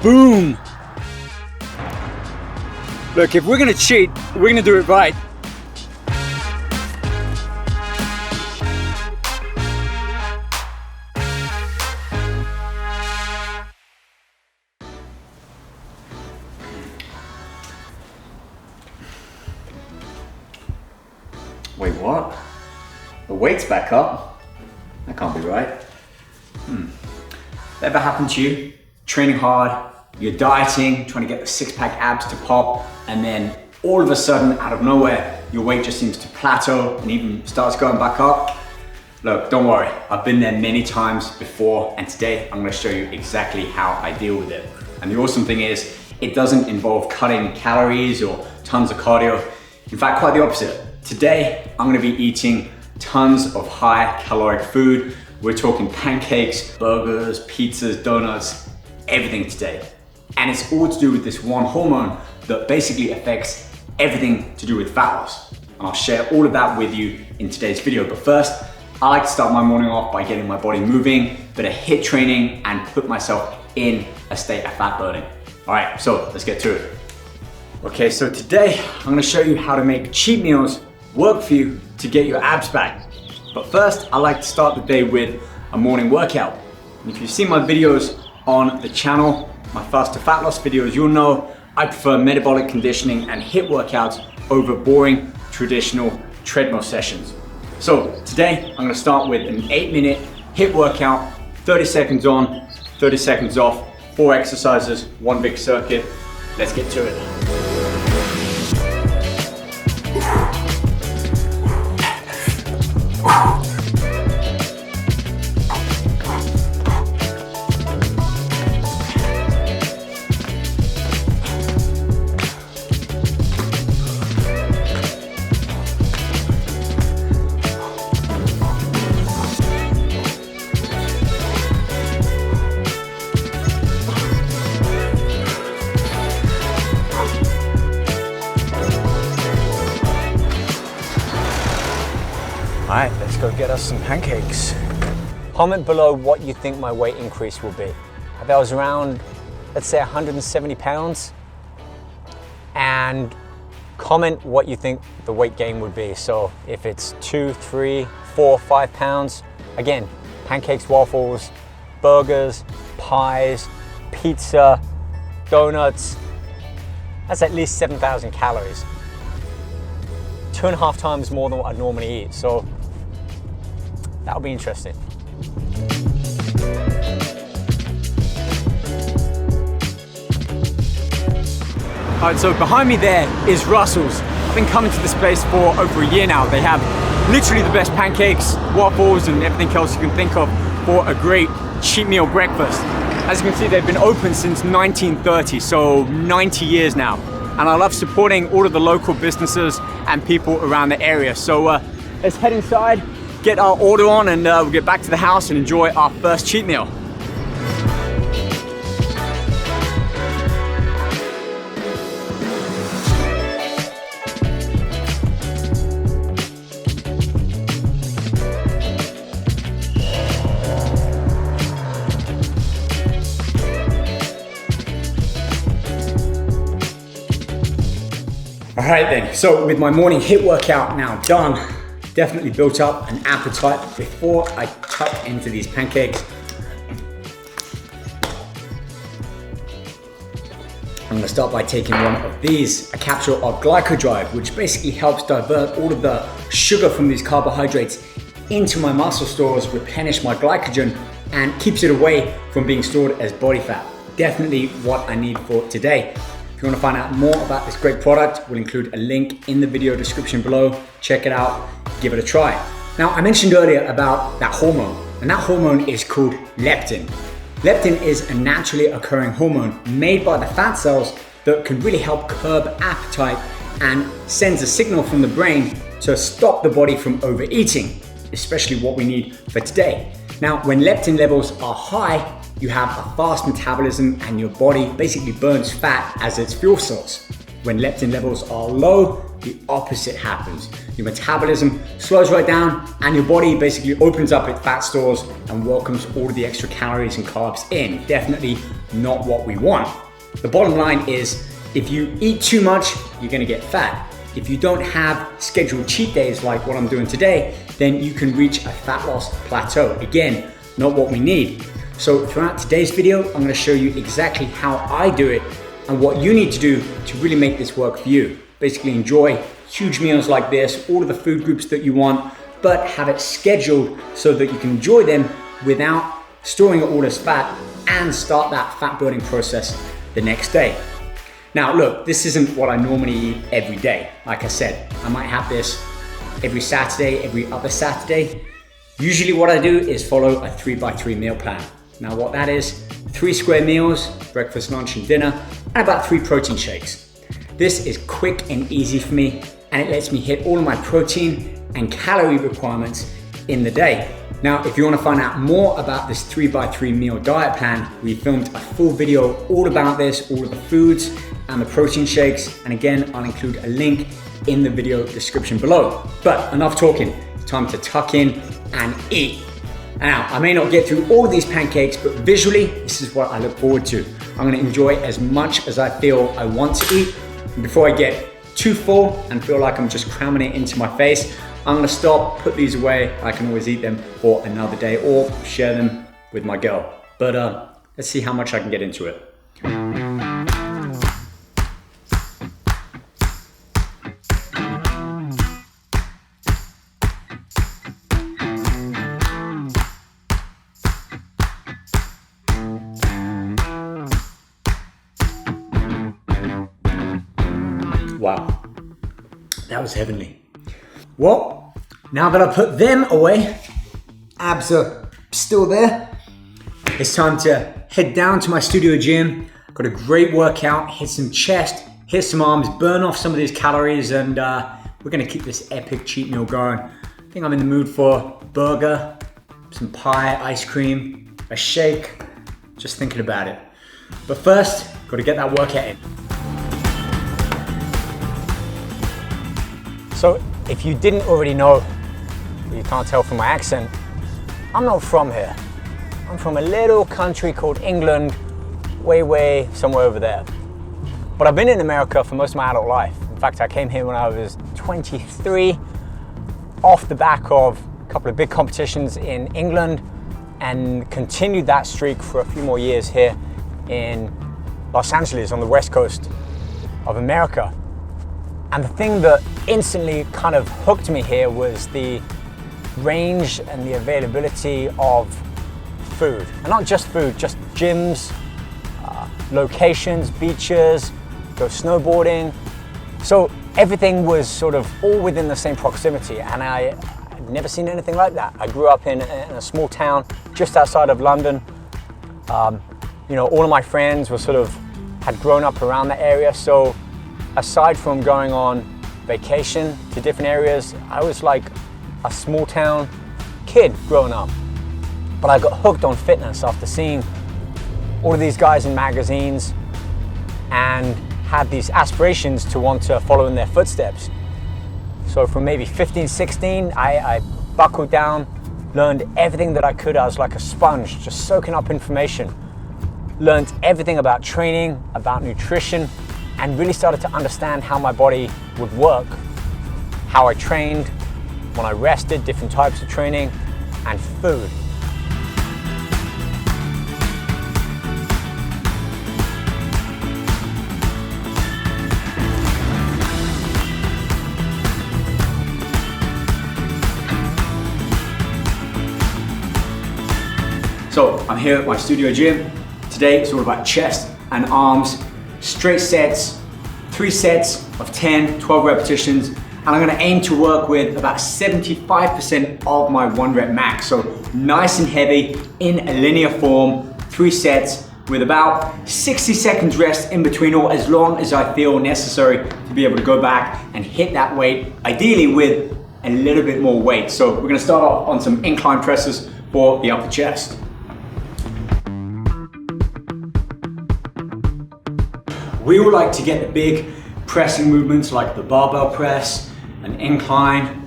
Boom. Look, if we're gonna cheat, we're gonna do it right. Wait, what? The weight's back up? That can't be right. Ever happened to you? Training hard, you're dieting, trying to get the six-pack abs to pop, and then all of a sudden, out of nowhere, your weight just seems to plateau and even starts going back up? Look, don't worry, I've been there many times before, and today I'm gonna show you exactly how I deal with it. And the awesome thing is, it doesn't involve cutting calories or tons of cardio. In fact, quite the opposite. Today, I'm gonna be eating tons of high caloric food. We're talking pancakes, burgers, pizzas, donuts, everything today. And it's all to do with this one hormone that basically affects everything to do with fat loss. And I'll share all of that with you in today's video. But first, I like to start my morning off by getting my body moving, bit of HIIT training, and put myself in a state of fat burning. All right, so let's get to it. Okay, so today I'm gonna show you how to make cheat meals work for you to get your abs back. But first, I like to start the day with a morning workout. And if you've seen my videos on the channel, my fast to fat loss videos, you'll know I prefer metabolic conditioning and HIIT workouts over boring traditional treadmill sessions. So today, I'm gonna start with an 8-minute HIIT workout, 30 seconds on, 30 seconds off, 4 exercises, 1 big circuit. Let's get to it. All right, let's go get us some pancakes. Comment below what you think my weight increase will be. If I was around, let's say 170 pounds, and comment what you think the weight gain would be. So if it's 2, 3, 4, 5 pounds, again, pancakes, waffles, burgers, pies, pizza, donuts, that's at least 7,000 calories. 2.5 times more than what I normally eat. So that'll be interesting. All right, so behind me there is Russell's. I've been coming to this place for over a year now. They have literally the best pancakes, waffles, and everything else you can think of for a great cheat meal breakfast. As you can see, they've been open since 1930, so 90 years now. And I love supporting all of the local businesses and people around the area. So let's head inside, get our order on, and we'll get back to the house and enjoy our first cheat meal. All right then, so with my morning HIIT workout now done, definitely built up an appetite before I cut into these pancakes. I'm gonna start by taking one of these, a capsule of glycodrive, which basically helps divert all of the sugar from these carbohydrates into my muscle stores, replenish my glycogen, and keeps it away from being stored as body fat. Definitely what I need for today. If you want to find out more about this great product, we'll include a link in the video description below. Check it out, give it a try. Now, I mentioned earlier about that hormone, and that hormone is called leptin. Leptin is a naturally occurring hormone made by the fat cells that can really help curb appetite and sends a signal from the brain to stop the body from overeating, especially what we need for today. Now, when leptin levels are high, you have a fast metabolism and your body basically burns fat as its fuel source. When leptin levels are low, the opposite happens. your metabolism slows right down, and your body basically opens up its fat stores and welcomes all of the extra calories and carbs in. Definitely not what we want. The bottom line is, if you eat too much, you're gonna get fat. If you don't have scheduled cheat days like what I'm doing today, then you can reach a fat loss plateau. Again, not what we need. So throughout today's video, I'm gonna show you exactly how I do it and what you need to do to really make this work for you. Basically enjoy huge meals like this, all of the food groups that you want, but have it scheduled so that you can enjoy them without storing all this fat and start that fat burning process the next day. Now look, this isn't what I normally eat every day. Like I said, I might have this every Saturday, every other Saturday. Usually what I do is follow a 3x3 meal plan. Now what that is, 3 square meals, breakfast, lunch and dinner, and about 3 protein shakes. This is quick and easy for me, and it lets me hit all of my protein and calorie requirements in the day. Now, if you want to find out more about this 3x3 meal diet plan, we filmed a full video all about this, all of the foods and the protein shakes. And again, I'll include a link in the video description below. But enough talking, it's time to tuck in and eat. Now, I may not get through all of these pancakes, but visually, this is what I look forward to. I'm gonna enjoy as much as I feel I want to eat. And before I get too full and feel like I'm just cramming it into my face, I'm gonna stop, put these away. I can always eat them for another day or share them with my girl. But let's see how much I can get into it. Wow, that was heavenly. Well, now that I put them away, abs are still there. It's time to head down to my studio gym. Got a great workout, hit some chest, hit some arms, burn off some of these calories, and we're gonna keep this epic cheat meal going. I think I'm in the mood for a burger, some pie, ice cream, a shake, just thinking about it. But first, gotta get that workout in. So if you didn't already know, you can't tell from my accent, I'm not from here. I'm from a little country called England, way somewhere over there. But I've been in America for most of my adult life. In fact, I came here when I was 23, off the back of a couple of big competitions in England, and continued that streak for a few more years here in Los Angeles on the west coast of America. And the thing that instantly kind of hooked me here was the range and the availability of food. And not just food, just gyms, locations, beaches, go snowboarding. So everything was sort of all within the same proximity, and I'd never seen anything like that. I grew up in a small town just outside of London. You know, all of my friends were had grown up around the area, so aside from going on vacation to different areas, I was like a small town kid growing up. But I got hooked on fitness after seeing all of these guys in magazines and had these aspirations to want to follow in their footsteps. So from maybe 15, 16, I buckled down, learned everything that I could. I was like a sponge, just soaking up information. Learned everything about training, about nutrition, and really started to understand how my body would work, how I trained, when I rested, different types of training, and food. So I'm here at my studio gym. Today it's all about chest and arms, straight sets, 3 sets of 10, 12 repetitions, and I'm gonna aim to work with about 75% of my 1 rep max. So nice and heavy in a linear form, 3 sets with about 60 seconds rest in between, or as long as I feel necessary to be able to go back and hit that weight, ideally with a little bit more weight. So we're gonna start off on some incline presses for the upper chest. We all like to get the big pressing movements like the barbell press, an incline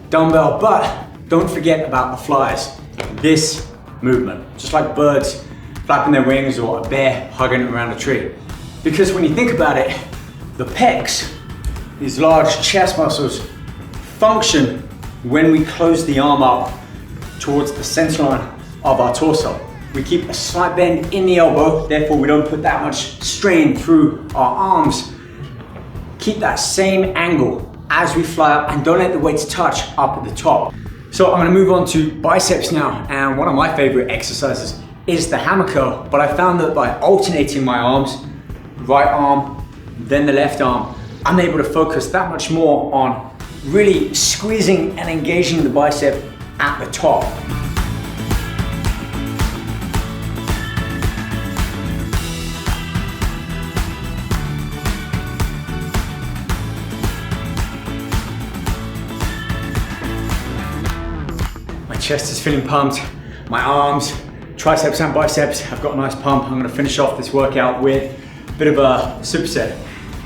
dumbbell, but don't forget about the flies. This movement, just like birds flapping their wings or a bear hugging around a tree. Because when you think about it, the pecs, these large chest muscles, function when we close the arm up towards the center line of our torso. We keep a slight bend in the elbow, therefore we don't put that much strain through our arms. Keep that same angle as we fly up and don't let the weights touch up at the top. So I'm gonna move on to biceps now, and one of my favorite exercises is the hammer curl, but I found that by alternating my arms, right arm, then the left arm, I'm able to focus that much more on really squeezing and engaging the bicep at the top. My chest is feeling pumped, my arms, triceps and biceps have got a nice pump. I'm gonna finish off this workout with a bit of a superset.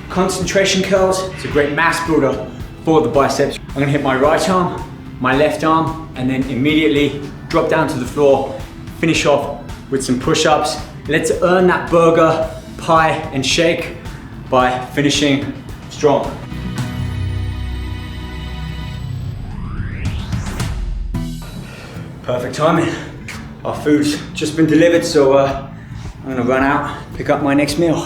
Concentration curls, it's a great mass builder for the biceps. I'm gonna hit my right arm, my left arm, and then immediately drop down to the floor, finish off with some push-ups. Let's earn that burger, pie, and shake by finishing strong. Perfect timing. Our food's just been delivered, so I'm gonna run out, pick up my next meal.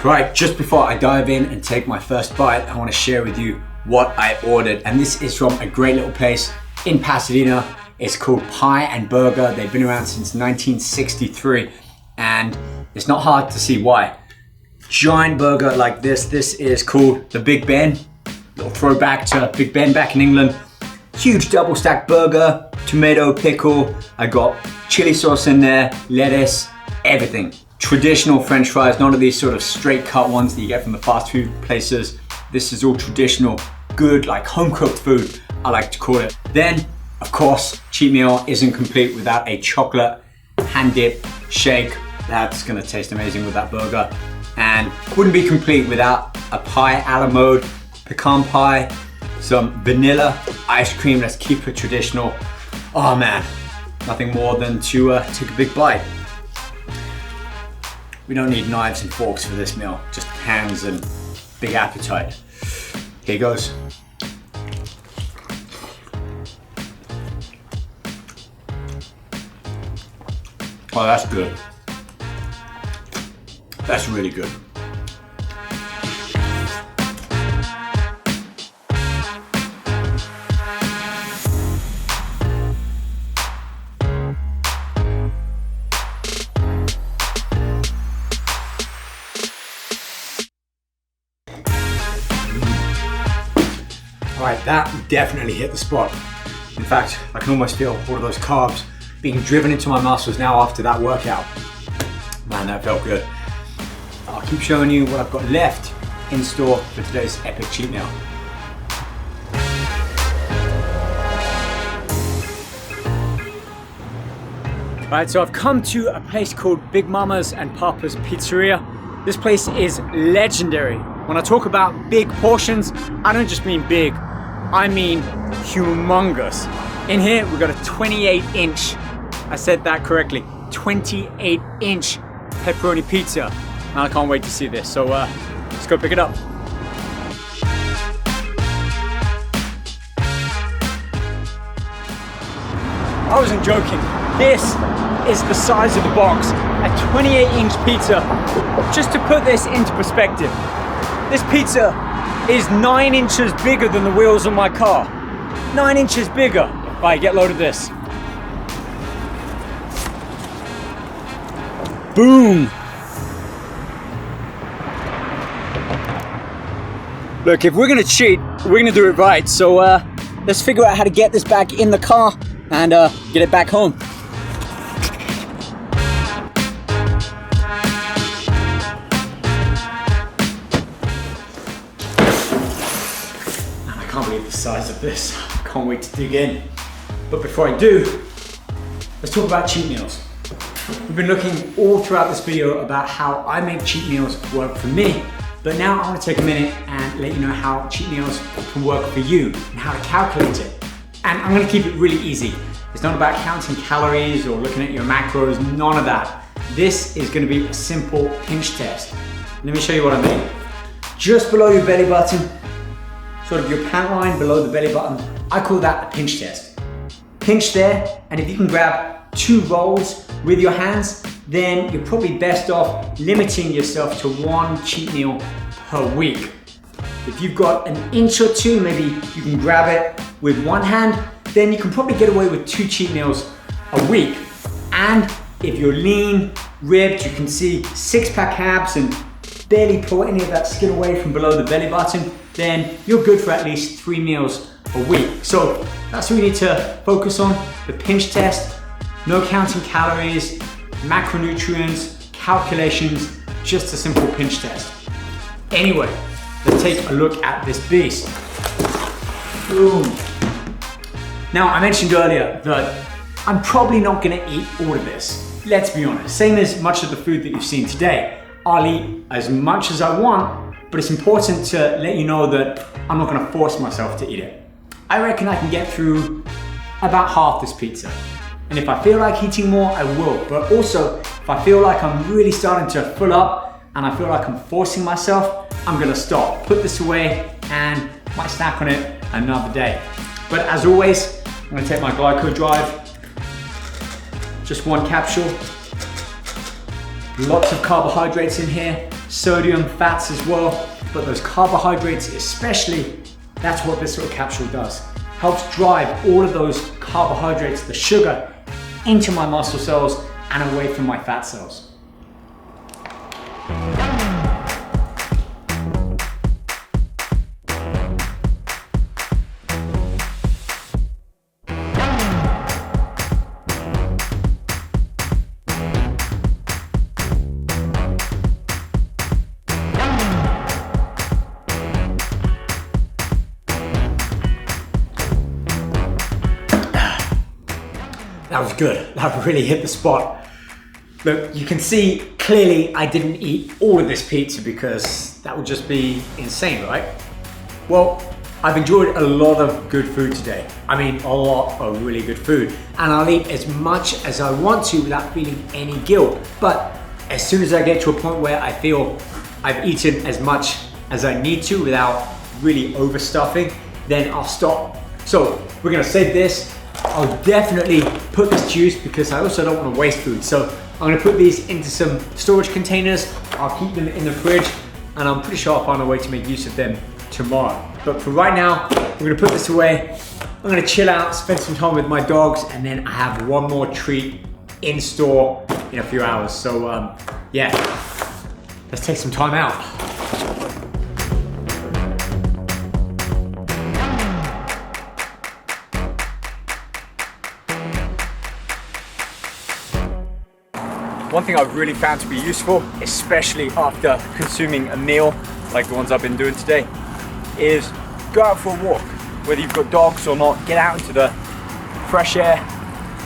Right, just before I dive in and take my first bite, I wanna share with you what I ordered. And this is from a great little place in Pasadena. It's called Pie and Burger. They've been around since 1963, and it's not hard to see why. Giant burger like this is called the Big Ben. Little throwback to Big Ben back in England. Huge double stacked burger, tomato, pickle. I got chili sauce in there, lettuce, everything. Traditional French fries, none of these sort of straight cut ones that you get from the fast food places. This is all traditional, good, like home cooked food, I like to call it. Then, of course, cheat meal isn't complete without a chocolate hand dip shake. That's gonna taste amazing with that burger. And wouldn't be complete without a pie a la mode, pecan pie, some vanilla ice cream. Let's keep it traditional. Oh man, nothing more than to take a big bite. We don't need knives and forks for this meal, just hands and big appetite. Here goes. Oh, that's good. That's really good. Alright, that definitely hit the spot. In fact, I can almost feel all of those carbs being driven into my muscles now after that workout. Man, that felt good. I'll keep showing you what I've got left in store for today's epic cheat meal. Alright, so I've come to a place called Big Mama's and Papa's Pizzeria. This place is legendary. When I talk about big portions, I don't just mean big, I mean humongous. In here, we've got a 28-inch, I said that correctly, 28-inch pepperoni pizza. And I can't wait to see this, so let's go pick it up. I wasn't joking. This is the size of the box, a 28-inch pizza. Just to put this into perspective, this pizza is 9 inches bigger than the wheels on my car. 9 inches bigger. Right, get load of this. Boom! Look, if we're gonna cheat, we're gonna do it right. So let's figure out how to get this back in the car and get it back home. I can't believe the size of this. I can't wait to dig in. But before I do, let's talk about cheat meals. We've been looking all throughout this video about how I make cheat meals work for me. But now I want to take a minute and let you know how cheat meals can work for you and how to calculate it. And I'm going to keep it really easy. It's not about counting calories or looking at your macros, none of that. This is going to be a simple pinch test. Let me show you what I mean. Just below your belly button, sort of your pant line below the belly button, I call that a pinch test. Pinch there, and if you can grab 2 rolls with your hands, then you're probably best off limiting yourself to 1 cheat meal per week. If you've got an inch or 2, maybe you can grab it with 1 hand, then you can probably get away with 2 cheat meals a week. And if you're lean, ripped, you can see 6-pack abs and barely pull any of that skin away from below the belly button, then you're good for at least 3 meals a week. So that's what we need to focus on, the pinch test. No counting calories, macronutrients, calculations, just a simple pinch test. Anyway, let's take a look at this beast. Boom. Now, I mentioned earlier that I'm probably not gonna eat all of this. Let's be honest, same as much of the food that you've seen today. I'll eat as much as I want, but it's important to let you know that I'm not gonna force myself to eat it. I reckon I can get through about half this pizza. And if I feel like eating more, I will. But also, if I feel like I'm really starting to fill up and I feel like I'm forcing myself, I'm gonna stop, put this away, and might snack on it another day. But as always, I'm gonna take my glyco drive, just 1 capsule. Lots of carbohydrates in here, sodium, fats as well, but those carbohydrates especially, that's what this little capsule does. Helps drive all of those carbohydrates, the sugar, into my muscle cells and away from my fat cells. That was good. That really hit the spot. Look, you can see clearly I didn't eat all of this pizza because that would just be insane, right? Well, I've enjoyed a lot of good food today. I mean, a lot of really good food. And I'll eat as much as I want to without feeling any guilt. But as soon as I get to a point where I feel I've eaten as much as I need to without really overstuffing, then I'll stop. So we're gonna save this. I'll definitely put this to use because I also don't want to waste food. So I'm gonna put these into some storage containers. I'll keep them in the fridge and I'm pretty sure I'll find a way to make use of them tomorrow. But for right now, we're gonna put this away. I'm gonna chill out, spend some time with my dogs, and then I have one more treat in store in a few hours. So yeah, let's take some time out. One thing I've really found to be useful, especially after consuming a meal like the ones I've been doing today, is go out for a walk. Whether you've got dogs or not, get out into the fresh air,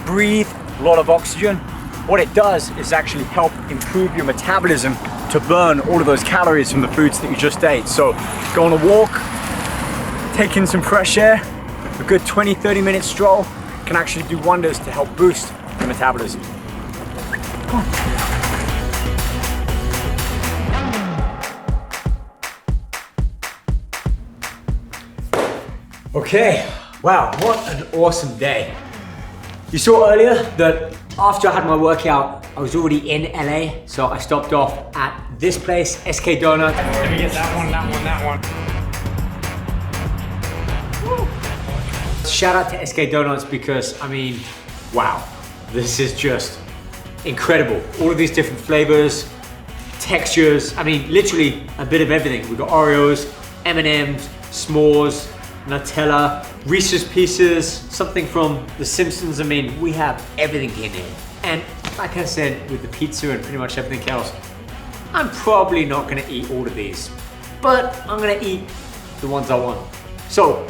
breathe a lot of oxygen. What it does is actually help improve your metabolism to burn all of those calories from the foods that you just ate. So go on a walk, take in some fresh air, a good 20-30 minute stroll can actually do wonders to help boost your metabolism. Come on. Okay, wow, what an awesome day. You saw earlier that after I had my workout, I was already in LA, so I stopped off at this place, SK Donut. Let me get that one, that one. Woo. Shout out to SK Donuts because, I mean, wow, this is just incredible. All of these different flavors, textures, I mean, literally a bit of everything. We've got Oreos, M&Ms, s'mores, Nutella, Reese's Pieces, something from The Simpsons. I mean, we have everything in here. And like I said, with the pizza and pretty much everything else, I'm probably not gonna eat all of these, but I'm gonna eat the ones I want. So,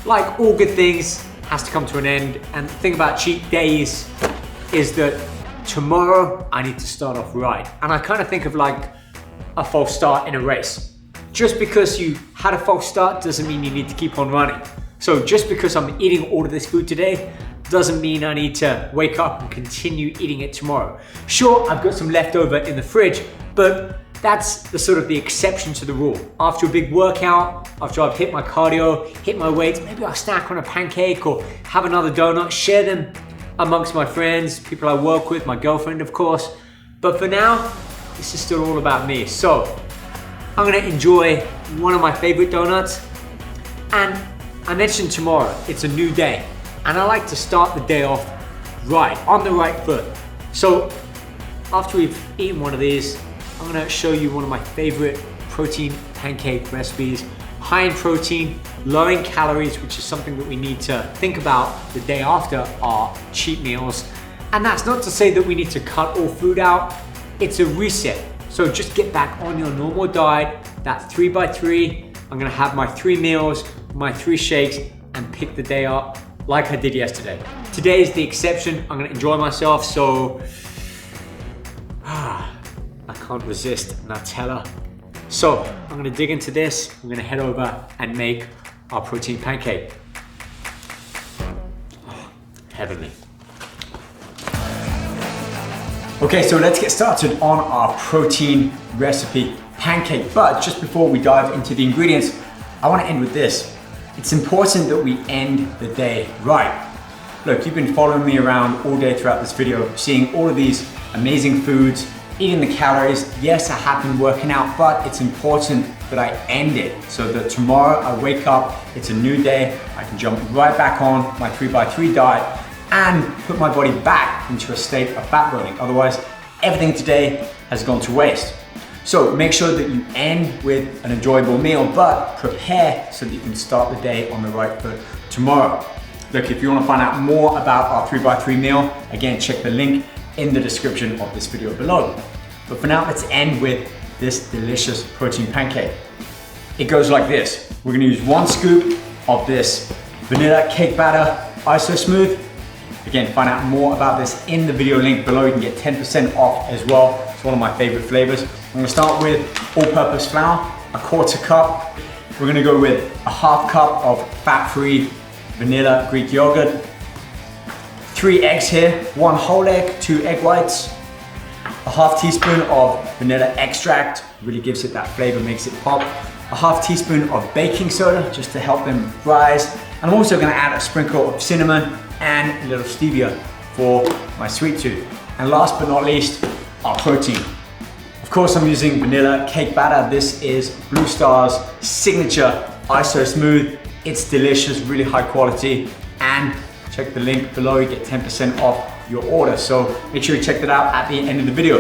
like all good things, has to come to an end. And the thing about cheat days is that tomorrow I need to start off right. And I kind of think of like a false start in a race. just because you had a false start doesn't mean you need to keep on running. So just because I'm eating all of this food today doesn't mean I need to wake up and continue eating it tomorrow. Sure, I've got some leftover in the fridge, but that's the exception to the rule. After a big workout, after I've hit my cardio, hit my weights, maybe I'll snack on a pancake or have another donut, share them amongst my friends, people I work with, my girlfriend of course. But for now, this is still all about me. So I'm gonna enjoy one of my favorite donuts. And I mentioned tomorrow, it's a new day. And I like to start the day off right, on the right foot. So after we've eaten one of these, I'm gonna show you one of my favorite protein pancake recipes. High in protein, low in calories, which is something that we need to think about the day after our cheat meals. And that's not to say that we need to cut all food out. It's a reset. So just get back on your normal diet, that 3x3. I'm gonna have my 3 meals, my 3 shakes, and pick the day up like I did yesterday. Today is the exception. I'm gonna enjoy myself, so I can't resist Nutella. So I'm gonna dig into this. I'm gonna head over and make our protein pancake. Oh, heavenly. Okay, so let's get started on our protein recipe pancake. But just before we dive into the ingredients, I want to end with this. It's important that we end the day right. Look, you've been following me around all day throughout this video, seeing all of these amazing foods, eating the calories. Yes, I have been working out, but it's important that I end it so that tomorrow I wake up, it's a new day, I can jump right back on my 3x3 diet and put my body back into a state of fat burning. Otherwise, everything today has gone to waste. So make sure that you end with an enjoyable meal, but prepare so that you can start the day on the right foot tomorrow. Look, if you want to find out more about our 3x3 meal, again, check the link in the description of this video below. But for now, let's end with this delicious protein pancake. It goes like this. We're gonna use 1 scoop of this vanilla cake batter, ISO smooth. Again, find out more about this in the video link below. You can get 10% off as well. It's one of my favorite flavors. I'm gonna start with all-purpose flour, a 1/4 cup. We're gonna go with a 1/2 cup of fat-free vanilla Greek yogurt. 3 eggs here, 1 whole egg, 2 egg whites, a 1/2 teaspoon of vanilla extract, really gives it that flavor, makes it pop. A 1/2 teaspoon of baking soda, just to help them rise. And I'm also gonna add a sprinkle of cinnamon and a little stevia for my sweet tooth. And last but not least, our protein. Of course, I'm using vanilla cake batter. This is Blue Star's signature ISO smooth. It's delicious, really high quality, and check the link below, you get 10% off your order. So make sure you check that out at the end of the video.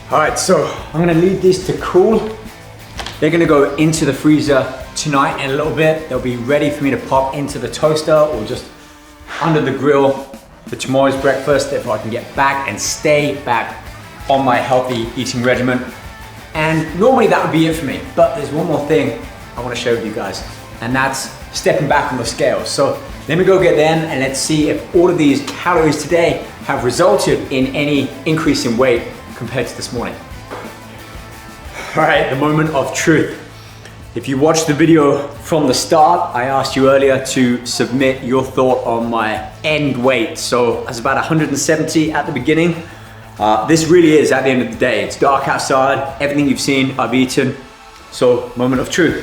All right, so I'm gonna leave these to cool. They're gonna go into the freezer tonight in a little bit. They'll be ready for me to pop into the toaster or just under the grill for tomorrow's breakfast if I can get back and stay back on my healthy eating regimen. And normally that would be it for me, but there's one more thing I wanna share with you guys, and that's stepping back on the scale. So let me go get them and let's see if all of these calories today have resulted in any increase in weight compared to this morning. All right, the moment of truth. If you watched the video from the start, I asked you earlier to submit your thought on my end weight. So I was about 170 at the beginning. This really is at the end of the day. It's dark outside, everything you've seen, I've eaten. So moment of truth.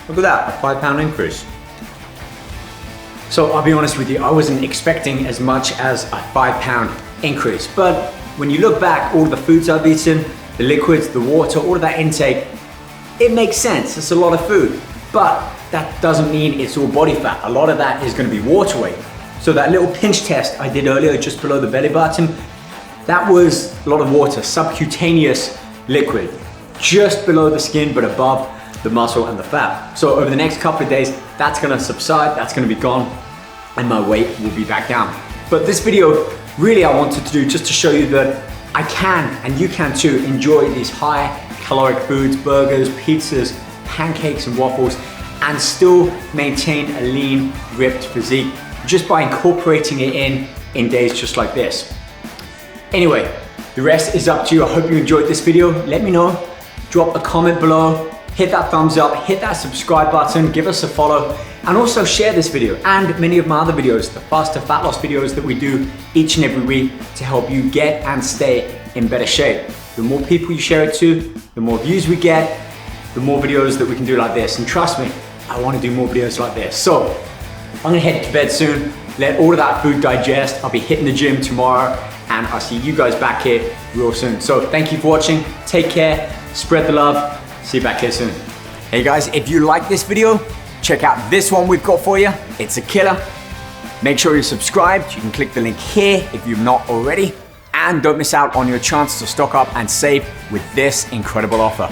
Look at that, a 5-pound increase. So I'll be honest with you, I wasn't expecting as much as a 5-pound increase. But when you look back, all the foods I've eaten, the liquids, the water, all of that intake, it makes sense. It's a lot of food. But that doesn't mean it's all body fat. A lot of that is gonna be water weight. So that little pinch test I did earlier just below the belly button, That was a lot of water, subcutaneous liquid, just below the skin, but above the muscle and the fat. So over the next couple of days, that's gonna subside, that's gonna be gone, and my weight will be back down. But this video, really I wanted to do just to show you that I can, and you can too, enjoy these high caloric foods, burgers, pizzas, pancakes and waffles, and still maintain a lean, ripped physique just by incorporating it in days just like this. Anyway, the rest is up to you. I hope you enjoyed this video. Let me know, drop a comment below, hit that thumbs up, hit that subscribe button, give us a follow, and also share this video and many of my other videos, the faster fat loss videos that we do each and every week to help you get and stay in better shape. The more people you share it to, the more views we get, the more videos that we can do like this. And trust me, I want to do more videos like this. So I'm gonna head to bed soon, let all of that food digest. I'll be hitting the gym tomorrow, and I'll see you guys back here real soon. So thank you for watching, take care, spread the love, see you back here soon. Hey guys, if you like this video, check out this one we've got for you. It's a killer. Make sure you're subscribed. You can click the link here if you've not already. And don't miss out on your chance to stock up and save with this incredible offer.